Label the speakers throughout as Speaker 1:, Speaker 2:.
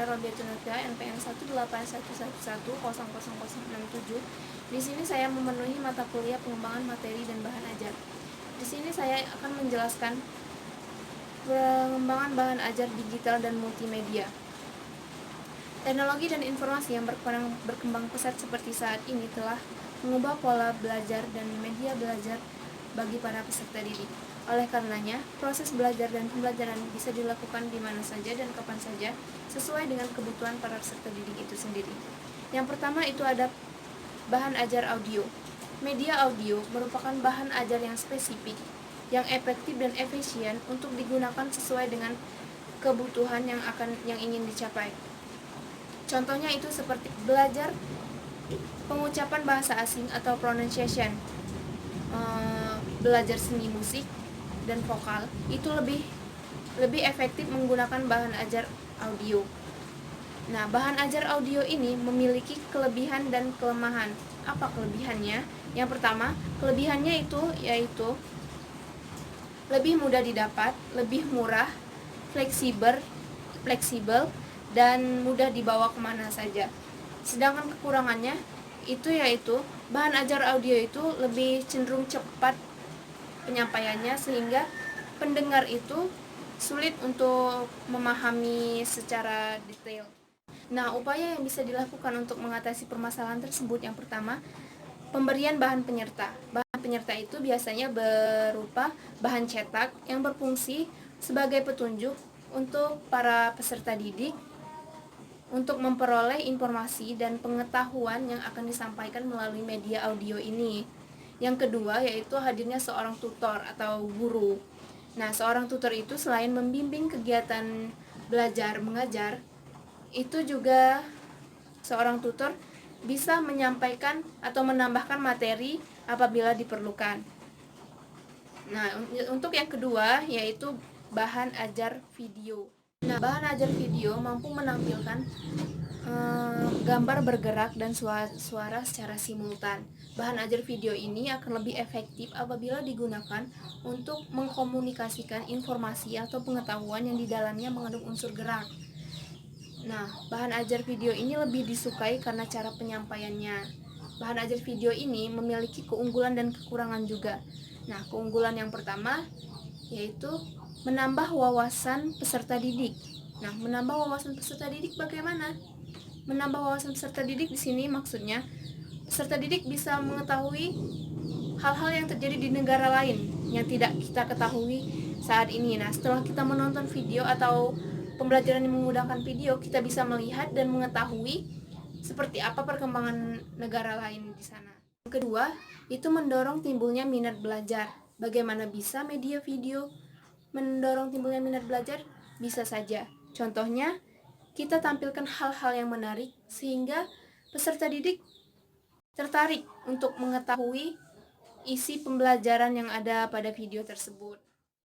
Speaker 1: saya Robiatun Nurfiah, NPM 18111100067. Di sini saya memenuhi mata kuliah pengembangan materi dan bahan ajar. Di sini saya akan menjelaskan pengembangan bahan ajar digital dan multimedia. Teknologi dan informasi yang berkembang pesat seperti saat ini telah mengubah pola belajar dan media belajar bagi para peserta didik. Oleh karenanya, proses belajar dan pembelajaran bisa dilakukan di mana saja dan kapan saja sesuai dengan kebutuhan para peserta didik itu sendiri. Yang pertama itu ada bahan ajar audio. Media audio merupakan bahan ajar yang spesifik, yang efektif dan efisien untuk digunakan sesuai dengan kebutuhan yang ingin dicapai. Contohnya itu seperti belajar pengucapan bahasa asing atau pronunciation, belajar seni musik dan vokal, itu lebih efektif menggunakan bahan ajar audio. Nah, bahan ajar audio ini memiliki kelebihan dan kelemahan. Apa kelebihannya? Yang pertama, kelebihannya itu yaitu lebih mudah didapat, lebih murah, fleksibel, dan mudah dibawa kemana saja. Sedangkan kekurangannya itu yaitu bahan ajar audio itu lebih cenderung cepat penyampaiannya, sehingga pendengar itu sulit untuk memahami secara detail. Nah, upaya yang bisa dilakukan untuk mengatasi permasalahan tersebut, yang pertama, pemberian bahan penyerta. Bahan penyerta itu biasanya berupa bahan cetak yang berfungsi sebagai petunjuk untuk para peserta didik untuk memperoleh informasi dan pengetahuan yang akan disampaikan melalui media audio ini. Yang kedua yaitu hadirnya seorang tutor atau guru. Nah, seorang tutor itu selain membimbing kegiatan belajar mengajar, itu juga seorang tutor bisa menyampaikan atau menambahkan materi apabila diperlukan. Nah, untuk yang kedua yaitu bahan ajar video. Nah, bahan ajar video mampu menampilkan gambar bergerak dan suara secara simultan. Bahan ajar video ini akan lebih efektif apabila digunakan untuk mengkomunikasikan informasi atau pengetahuan yang di dalamnya mengandung unsur gerak. Nah, bahan ajar video ini lebih disukai karena cara penyampaiannya. Bahan ajar video ini memiliki keunggulan dan kekurangan juga. Nah, keunggulan yang pertama yaitu menambah wawasan peserta didik. Nah, menambah wawasan peserta didik bagaimana? Menambah wawasan peserta didik di sini maksudnya peserta didik bisa mengetahui hal-hal yang terjadi di negara lain yang tidak kita ketahui saat ini. Nah, setelah kita menonton video atau pembelajaran yang menggunakan video, kita bisa melihat dan mengetahui seperti apa perkembangan negara lain di sana. Yang kedua, itu mendorong timbulnya minat belajar. Bagaimana bisa media video mendorong timbulnya minat belajar? Bisa saja. Contohnya, kita tampilkan hal-hal yang menarik sehingga peserta didik tertarik untuk mengetahui isi pembelajaran yang ada pada video tersebut.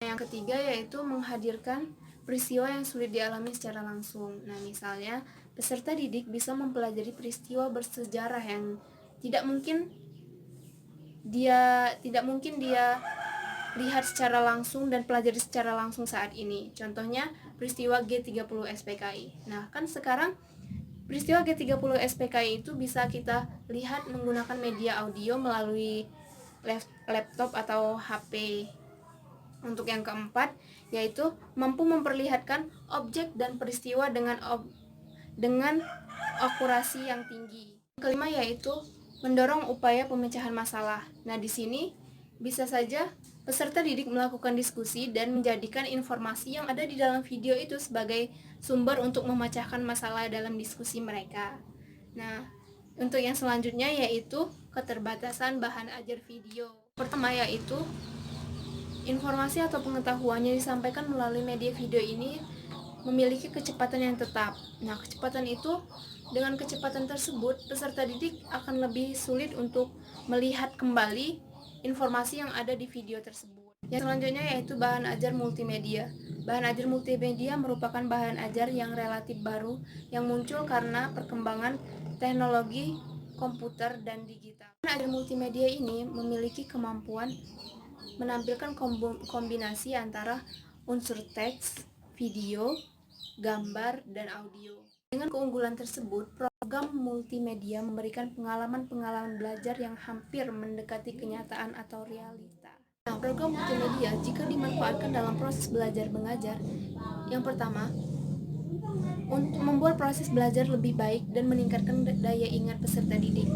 Speaker 1: Yang ketiga yaitu menghadirkan peristiwa yang sulit dialami secara langsung. Nah, misalnya peserta didik bisa mempelajari peristiwa bersejarah yang tidak mungkin dia lihat secara langsung dan pelajari secara langsung saat ini. Contohnya peristiwa G30 SPKI. Nah, kan sekarang peristiwa G30 SPKI itu bisa kita lihat menggunakan media audio melalui laptop atau HP. Untuk yang keempat yaitu mampu memperlihatkan objek dan peristiwa dengan akurasi yang tinggi. Kelima yaitu mendorong upaya pemecahan masalah. Nah, di sini bisa saja peserta didik melakukan diskusi dan menjadikan informasi yang ada di dalam video itu sebagai sumber untuk memecahkan masalah dalam diskusi mereka. Nah, untuk yang selanjutnya yaitu keterbatasan bahan ajar video. Pertama yaitu informasi atau pengetahuan yang disampaikan melalui media video ini memiliki kecepatan yang tetap. Nah, dengan kecepatan tersebut, peserta didik akan lebih sulit untuk melihat kembali informasi yang ada di video tersebut. Yang selanjutnya yaitu bahan ajar multimedia. Bahan ajar multimedia merupakan bahan ajar yang relatif baru yang muncul karena perkembangan teknologi komputer dan digital. Bahan ajar multimedia ini memiliki kemampuan menampilkan kombinasi antara unsur teks, video, gambar, dan audio. Dengan keunggulan tersebut, program multimedia memberikan pengalaman-pengalaman belajar yang hampir mendekati kenyataan atau realita. Nah, program multimedia jika dimanfaatkan dalam proses belajar mengajar, yang pertama, untuk membuat proses belajar lebih baik dan meningkatkan daya ingat peserta didik.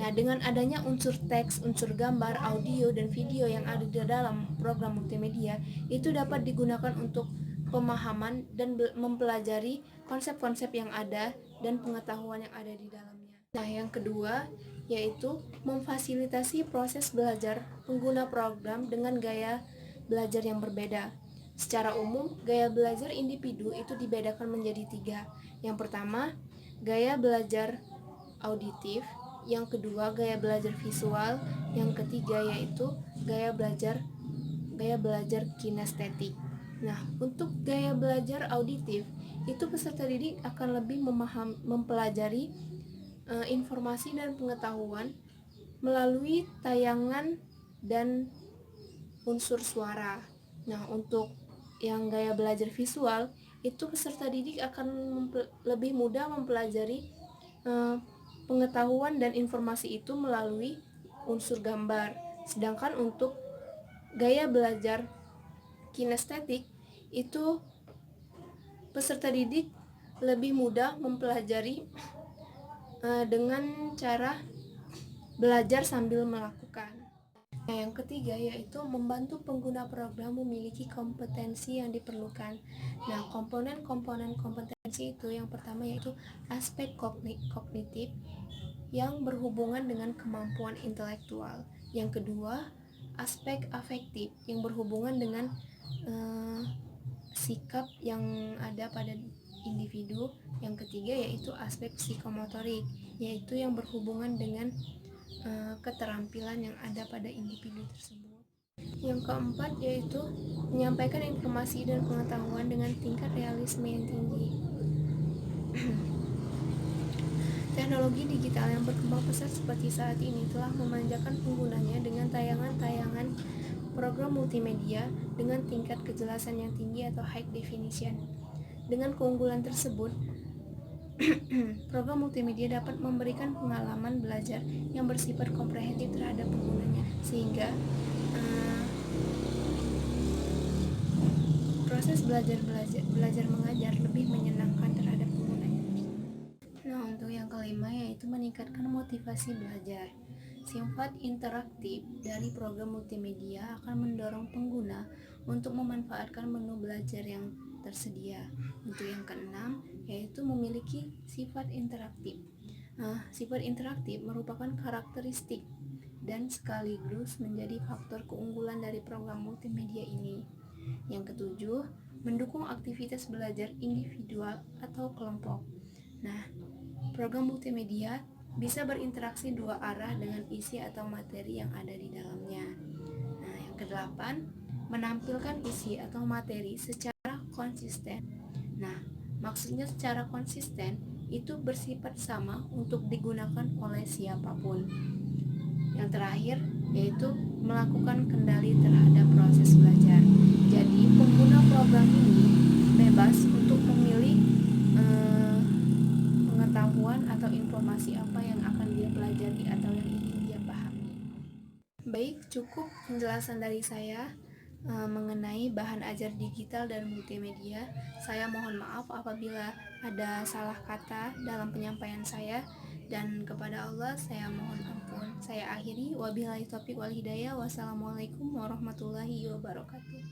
Speaker 1: Nah, dengan adanya unsur teks, unsur gambar, audio, dan video yang ada di dalam program multimedia, itu dapat digunakan untuk pemahaman dan mempelajari konsep-konsep yang ada dan pengetahuan yang ada di dalamnya. Nah, yang kedua yaitu memfasilitasi proses belajar pengguna program dengan gaya belajar yang berbeda. Secara umum, gaya belajar individu itu dibedakan menjadi 3. Yang pertama, gaya belajar auditif. Yang kedua, gaya belajar visual. Yang ketiga yaitu gaya belajar kinestetik. Nah, untuk gaya belajar auditif, itu peserta didik akan lebih mempelajari informasi dan pengetahuan melalui tayangan dan unsur suara. Nah, untuk yang gaya belajar visual, itu peserta didik akan lebih mudah mempelajari pengetahuan dan informasi itu melalui unsur gambar. Sedangkan untuk gaya belajar kinestetik, itu peserta didik lebih mudah mempelajari dengan cara belajar sambil melakukan. Nah, yang ketiga yaitu membantu pengguna program memiliki kompetensi yang diperlukan. Nah, komponen-komponen kompetensi itu yang pertama yaitu aspek kognitif yang berhubungan dengan kemampuan intelektual. Yang kedua, aspek afektif yang berhubungan dengan sikap yang ada pada individu. Yang ketiga yaitu aspek psikomotorik, yaitu yang berhubungan dengan keterampilan yang ada pada individu tersebut. Yang keempat yaitu menyampaikan informasi dan pengetahuan dengan tingkat realisme yang tinggi. Teknologi digital yang berkembang pesat seperti saat ini telah memanjakan penggunanya dengan tayangan-tayangan program multimedia dengan tingkat kejelasan yang tinggi atau high definition. Dengan keunggulan tersebut, program multimedia dapat memberikan pengalaman belajar yang bersifat komprehensif terhadap penggunanya, sehingga proses belajar mengajar lebih menyenangkan terhadap penggunanya. Nah, untuk yang kelima yaitu meningkatkan motivasi belajar. Sifat interaktif dari program multimedia akan mendorong pengguna untuk memanfaatkan menu belajar yang tersedia. Untuk yang keenam yaitu memiliki sifat interaktif. Sifat interaktif merupakan karakteristik dan sekaligus menjadi faktor keunggulan dari program multimedia ini. Yang ketujuh, mendukung aktivitas belajar individual atau kelompok. Nah, program multimedia bisa berinteraksi dua arah dengan isi atau materi yang ada di dalamnya. Nah, yang kedelapan, menampilkan isi atau materi secara konsisten. Nah, maksudnya secara konsisten itu bersifat sama untuk digunakan oleh siapapun. Yang terakhir yaitu melakukan kendali terhadap proses belajar. Jadi pengguna program ini bebas untuk memilih pengetahuan atau informasi apa yang akan dia pelajari atau yang ingin dia pahami. Baik, cukup penjelasan dari saya mengenai bahan ajar digital dan multimedia. Saya mohon maaf apabila ada salah kata dalam penyampaian saya, dan kepada Allah saya mohon ampun. Saya akhiri, wabillahi taufiq wal hidayah. Wassalamualaikum warahmatullahi wabarakatuh.